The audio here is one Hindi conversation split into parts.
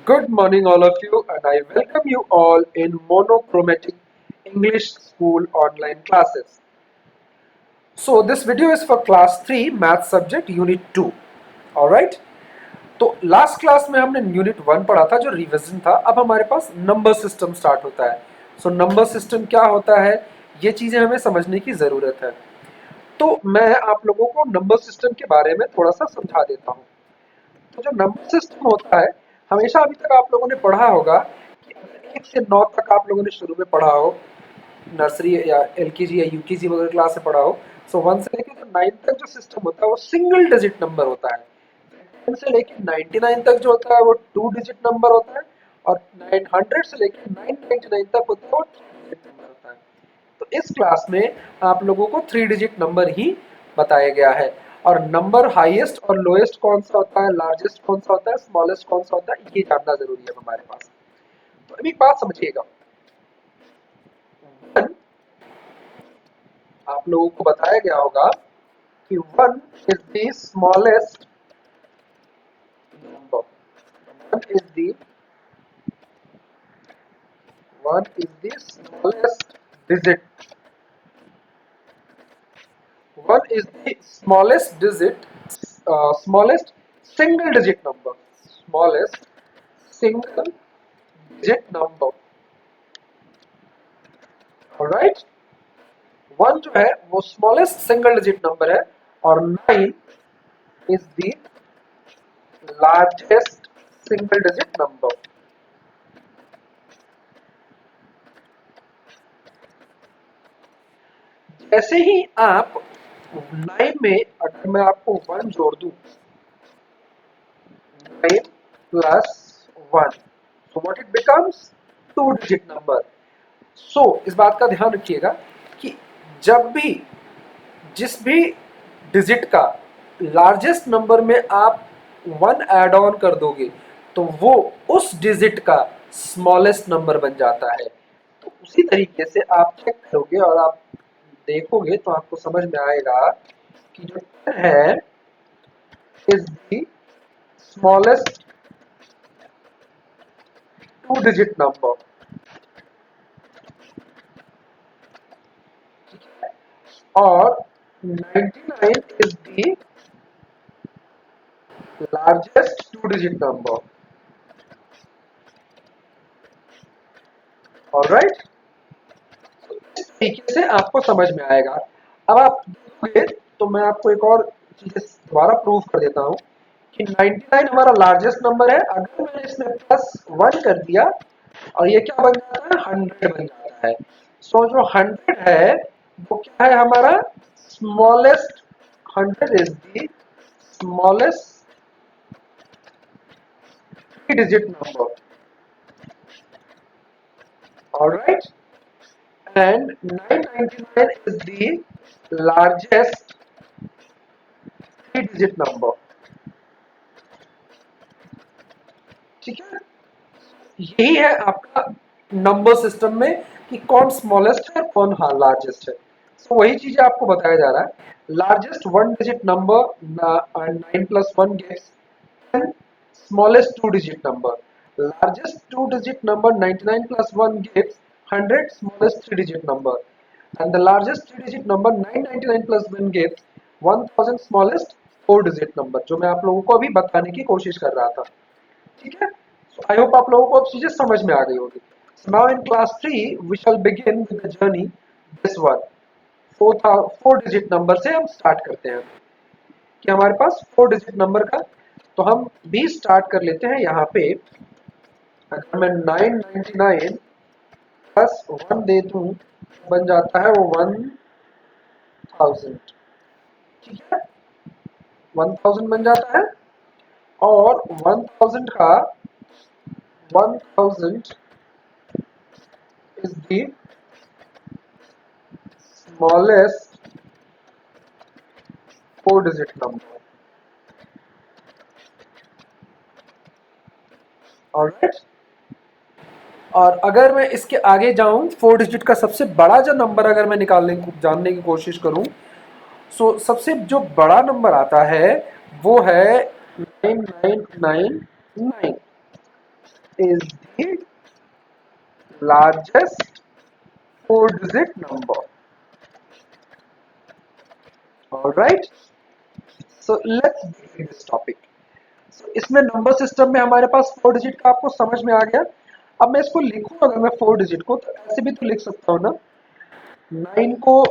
Good morning, all of you, and I welcome you all in monochromatic English school online classes. So, this video is for class 3 math subject unit 2. Alright? तो लास्ट क्लास में हमने यूनिट 1 पढ़ा था जो रिवीजन था. अब हमारे पास नंबर सिस्टम स्टार्ट होता है. सो नंबर सिस्टम क्या होता है, ये चीजें हमें समझने की जरूरत है. तो मैं आप लोगों को नंबर सिस्टम के बारे में थोड़ा सा समझा देता हूँ. तो जो नंबर सिस्टम होता है, हमेशा अभी तक आप लोगों ने पढ़ा होगा कि 1 से 9 तक आप लोगों ने शुरू में पढ़ा हो, नर्सरी या एलकेजी या यूकेजी वगैरह क्लास से पढ़ा हो. सो 1 से लेकर 9 तक जो सिस्टम होता है वो सिंगल डिजिट नंबर होता है. 10 से लेकर 99 तक जो होता है वो 2 डिजिट नंबर होता है, और 900 से लेकर 999 तक होता है वो 3 डिजिट नंबर होता है. तो इस क्लास में आप लोगों को 3 डिजिट नंबर ही बताया गया है. और नंबर हाईएस्ट और लोएस्ट कौन सा होता है, लार्जेस्ट कौन सा होता है, स्मॉलेस्ट कौन सा होता है, ये जानना जरूरी है हमारे पास. तो अभी एक बात समझिएगा. वन, आप लोगों को बताया गया होगा कि 1 is the smallest number. 1 is the 1 is the smallest digit. 1 is the smallest digit, smallest single digit number. Smallest single digit number. Alright? 1 जो है वो smallest single digit number है, और 9 is the largest single digit number. जैसे ही आप 9 में अगर मैं आपको 1 जोड़ दूं, 9 plus 1, so what it becomes? 2 digit number. So इस बात का ध्यान रखिएगा कि जब भी जिस भी डिजिट का लार्जेस्ट नंबर में आप 1 ऐड ऑन कर दोगे तो वो उस डिजिट का स्मॉलेस्ट नंबर बन जाता है. तो उसी तरीके से आप चेक करोगे और आप देखोगे तो आपको समझ में आएगा कि जो 10 है is the smallest 2 digit number. और 99 is the largest 2 digit number. Alright? इस तरीके से आपको समझ में आएगा. अब आप देखोगे तो मैं आपको एक और चीज दोबारा प्रूव कर देता हूँ कि 99 हमारा लार्जेस्ट नंबर है. अगर मैंने इसमें प्लस 1 कर दिया और ये क्या बन जाता है, 100 बन जाता है. सो जो 100 है वो क्या है हमारा smallest. 100 is the smallest 3 digit number. Alright? And 999 is the largest 3 digit number. ठीक है? यही है आपका नंबर सिस्टम में कि कौन स्मॉलेस्ट है कौन हाँ लार्जेस्ट है. सो वही चीजें आपको बताया जा रहा है. Largest 1 digit number 9 plus 1 gives 10. Smallest 2 digit number. Largest 2 digit number 99 plus 1 gives 100. Smallest 3 digit number. And the largest 3 digit number 999 plus 1 gives 1000. Smallest 4 digit number. जो मैं आप लोगों को अभी बताने की कोशिश कर रहा था. ठीक है? So I hope आप लोगों को अब चीजें समझ में आ गई होगी. So now in class 3 we shall begin with the journey. This one 4 digit number से हम स्टार्ट करते हैं कि हमारे पास 4 डिजिट नंबर का. तो हम भी स्टार्ट कर लेते हैं यहाँ पे. अगर मैं 999 प्लस 1 दे दूं बन जाता है वो 1000. ठीक है, 1000 बन जाता है. और 1000 का 1000 is the smallest 4 digit number. Alright. और अगर मैं इसके आगे जाऊं 4 डिजिट का सबसे बड़ा जो नंबर अगर मैं निकालने की जानने की कोशिश करूं, सो सबसे जो बड़ा नंबर आता है वो है 9999. is the largest four-digit number. All right. So let's begin this topic. So इसमें नंबर सिस्टम में हमारे पास फोर डिजिट का आपको समझ में आ गया। अब मैं इसको लिखूं, अगर मैं फोर डिजिट को तो ऐसे भी तो लिख सकता हूँ ना, 9 को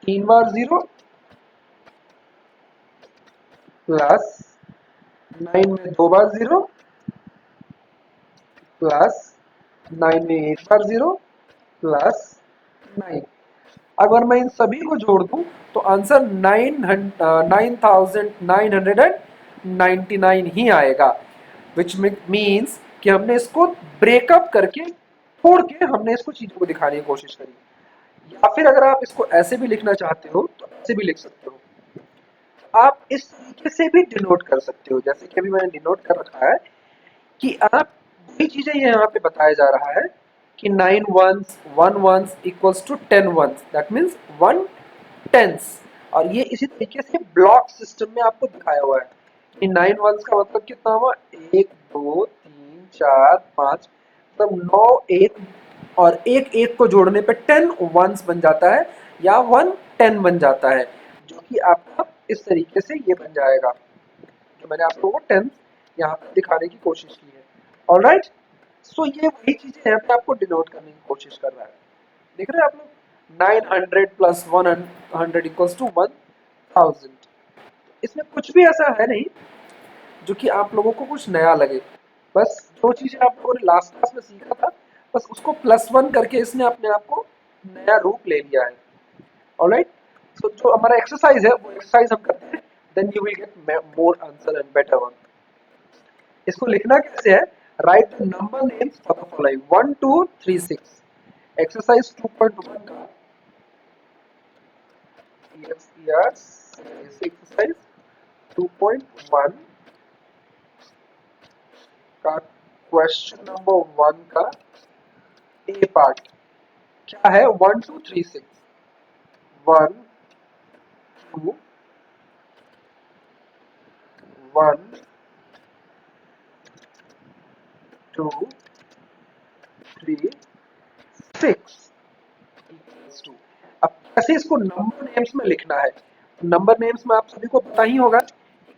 3 बार 0 प्लस 9 में 2 बार 0 प्लस 9 में 1 बार 0 प्लस 9। अगर मैं इन सभी को जोड़ दूं तो आंसर 9999 ही आएगा, विच मीन्स कि हमने इसको ब्रेकअप करके, तोड़ के हमने इसको चीजों को दिखाने की कोशिश करी। या फिर अगर आप इसको ऐसे भी लिखना चाहते हो तो ऐसे भी लिख सकते हो। आप इस तरीके से भी डिनोट कर सकते हो, जैसे कि अभी मैंने डिनोट कर रखा है कि आप वही चीजें यहाँ पे बताया जा रहा है कि 9 ones 1 ones equals to 10 ones, that means 1 tens. और ये इसी तरीके से ब्लॉक सिस्टम में आपको दिखाया हुआ है कि 9 ones का मतलब कितना हुआ, 1 2 3 4 5, मतलब 9 एक, और एक एक को जोड़ने पे 10 ones बन जाता है या 1 10 बन जाता है, जो कि आपका इस तरीके से ये बन जाएगा। तो मैंने आपको वो 10 यहाँ पर दिखाने की कोशिश की है। ऑलराइट, सो ये वही चीजें यहाँ पे आपको डिनोट करने की कोशिश कर रहा है। देख रहे हैं आप लोग, 900 प्लस 100 इक्वल्स टू 1000। इसमें कुछ भी ऐसा है नहीं जो कि आप लोगों को कुछ नया लगे। बस जो चीजें आप लोगों ने लास्ट क्लास में सीखा था, बस उसको +1 करके इसने अपने आप को नया रूप ले लिया है। ऑलराइट, सो जो हमारा एक्सरसाइज है वो एक्सरसाइज हम करते हैं, then you will get more answer and better one. इसको लिखना कैसे है, write the number names for the following 1 2 3 6। Exercise 2.1 का एक्सरसाइज 2.1 का क्वेश्चन नंबर 1 का ए पार्ट क्या है, 1 2 3 6। 1 2 1 2 3 6 equals to। अब कैसे इसको नंबर नेम्स में लिखना है, नंबर नेम्स में आप सभी को पता ही होगा,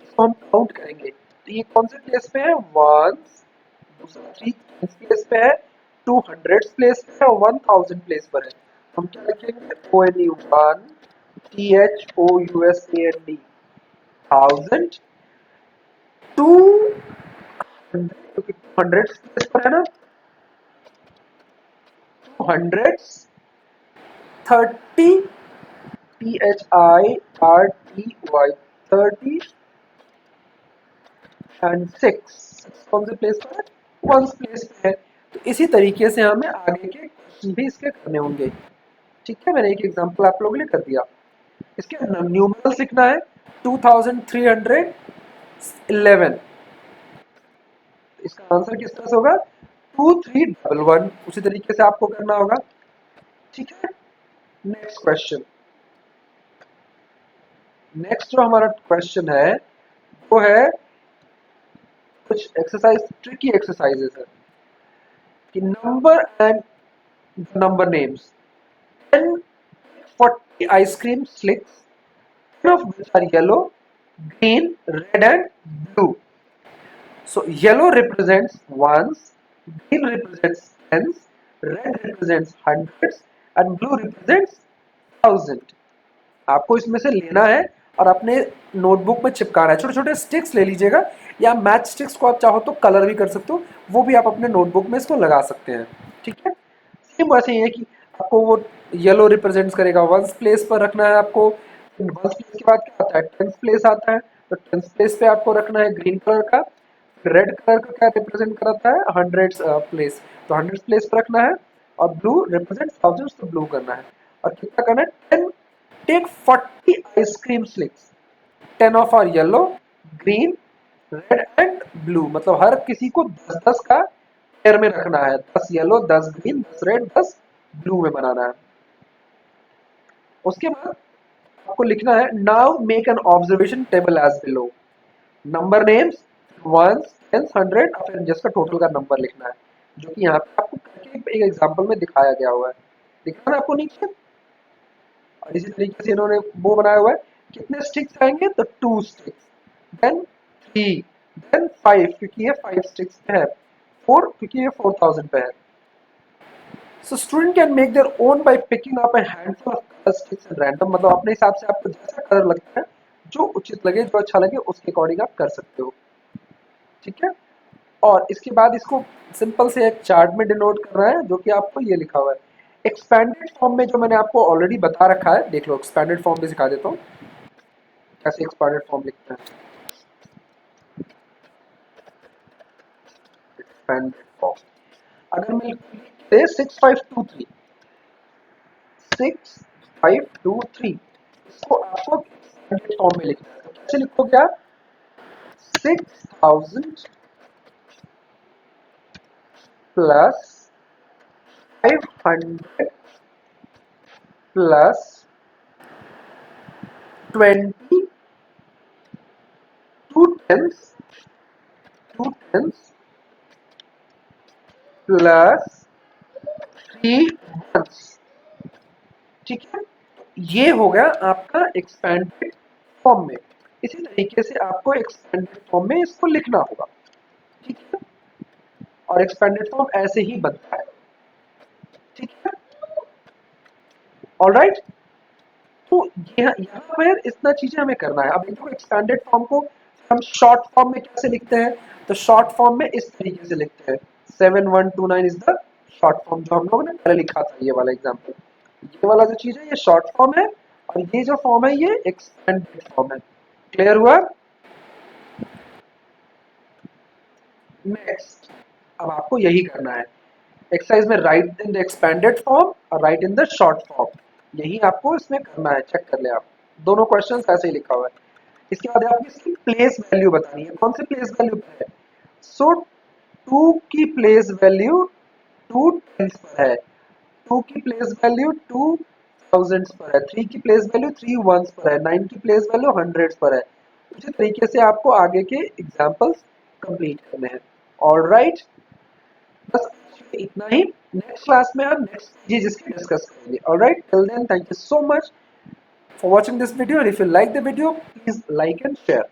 इसको हम काउंट करेंगे तो ये कौन से प्लेस पे है, वंस, दूसरा 3 प्लेस पे है, 200 प्लेस पे है और 1000 प्लेस पर है। हम क्या लिखेंगे, ONE 1 THOUSAND 1000, 200 प्लेस पर है ना, 200 30 THIRTY 30 एंड 6 कौन से प्लेस पर है, वंस प्लेस पे है। तो इसी तरीके से हमें आगे के क्वेश्चन भी इसके करने होंगे। ठीक है, मैंने एक एग्जांपल आप लोगों के लिए कर दिया। इसके न्यूमरल्स लिखना है 2311। इसका आंसर किस तरह से होगा, 2311। उसी तरीके से आपको करना होगा। ठीक है, नेक्स्ट क्वेश्चन। नेक्स्ट जो हमारा क्वेश्चन है वो है कुछ एक्सरसाइज, ट्रिकी एक्सरसाइजेस है कि number and number names 10 40 ice cream sticks, 10 of which are yellow, green, red and blue. So yellow represents ones, green represents tens, red represents hundreds and blue represents thousand. आपको इसमें से लेना है और अपने नोटबुक में चिपकाना है। छोटे छोटे स्टिक्स ले लीजिएगा, या मैच स्टिक्स को आप चाहो तो कलर भी कर सकते हो, वो भी आप अपने नोटबुक में इसको लगा सकते हैं। ठीक है, सेम वैसे ही है कि आपको वो येलो रिप्रेजेंट्स करेगा, वंस प्लेस पर रखना है आपको। वंस प्लेस के बाद क्या आता है, टेंथ प्लेस आता है, तो टेंथ प्लेस पे आपको रखना है ग्रीन कलर का। रेड कलर का क्या रिप्रेजेंट कराता है, हंड्रेड्स प्लेस, तो हंड्रेड्स प्लेस पर रखना है। और ब्लू रिप्रेजेंट थाउजेंड्स, तो ब्लू करना है। और कितना करना है, 10 take 40 ice cream sticks, 10 of are yellow, green, red and blue, मतलब हर किसी को 10-10 का पेयर में रखना है, 10 येलो 10 ग्रीन 10 रेड 10 ब्लू में बनाना है। उसके बाद आपको लिखना है, now make an observation table as below, number names ones tens, 100 और फिर जिसका टोटल का नंबर लिखना है, जो कि यहाँ पे आपको करके एक एग्जाम्पल में दिखाया गया हुआ है। दिखा ना आपको नीचे। और इसी तरीके से इन्होंने वो बनाया हुआ है, कितने स्टिक्स आएंगे तो 2 स्टिक्स, देन 3, देन 5 क्योंकि ये 5 स्टिक्स पे है, 4 क्योंकि ये 4000 पे है। So student can make their own by picking up a handful of color sticks at random, मतलब अपने हिसाब से आपको जैसा कलर लगता है, जो उचित लगे, जो अच्छा लगे, उसके अकॉर्डिंग आप कर सकते हो। ठीक है। और इसके बाद इसको सिंपल से एक चार्ट में डिनोट करना है, जो कि आपको ये लिखा हुआ है एक्सपैंडेड फॉर्म में, जो मैंने आपको ऑलरेडी बता रखा है। देख लो, एक्सपैंडेड फॉर्म भी सिखा देता हूँ कैसे एक्सपैंडेड फॉर्म लिखते हैं। एक्सपैंडेड फॉर्म अगर मैं लिखते 6523 6523, इसको आपको एक्सपैंडेड फॉर्म में लिखना है। तो कैसे लिखोगे आप? 6000 plus 500 plus 20 2 tens plus 3 ones। ठीक है, ये हो गया आपका एक्सपैंडेड फॉर्म में। इसी तरीके से आपको एक्सपैंडेड फॉर्म में इसको लिखना होगा। ठीक है, और एक्सपैंडेड फॉर्म ऐसे ही बनता है। ठीक है, ऑलराइट। तो यहाँ पर इतना चीजें हमें करना है। अब देखो, एक्सपैंडेड फॉर्म को हम शॉर्ट फॉर्म में कैसे लिखते हैं, तो शॉर्ट फॉर्म में इस तरीके से लिखते हैं। 7129 इज द शॉर्ट फॉर्म, जो हम लोगों ने पहले लिखा था, ये वाला एग्जाम्पल। ये वाला जो चीज है ये शॉर्ट फॉर्म है, और ये जो फॉर्म है ये एक्सपेंडेड फॉर्म है। क्लियर हुआ? नेक्स्ट, अब आपको यही करना है एक्सरसाइज में, right in the expanded form और right in the short form. यही आपको इसमें करना है। चेक कर ले आप, दोनों क्वेश्चन ऐसे ही लिखा हुआ है। इसके बाद आपको इसकी प्लेस वैल्यू बतानी है। कौन सी प्लेस वैल्यू पर है? सो 2 की प्लेस वैल्यू 2 टेंस पर है, 2 की प्लेस वैल्यू 2 थाउजेंड्स पर है, 3 की प्लेस वैल्यू 3 वंस पर है, 9 की प्लेस वैल्यू हंड्रेड्स पर है। उसी तरीके से आपको आगे के एग्जाम्पल्स कंप्लीट करने हैं। ऑलराइट, बस इतना ही। नेक्स्ट क्लास में हम नेक्स्ट चीज इसकी डिस्कस करेंगे। Alright, till then thank you so much for watching this video, and if you like the video, please like and share.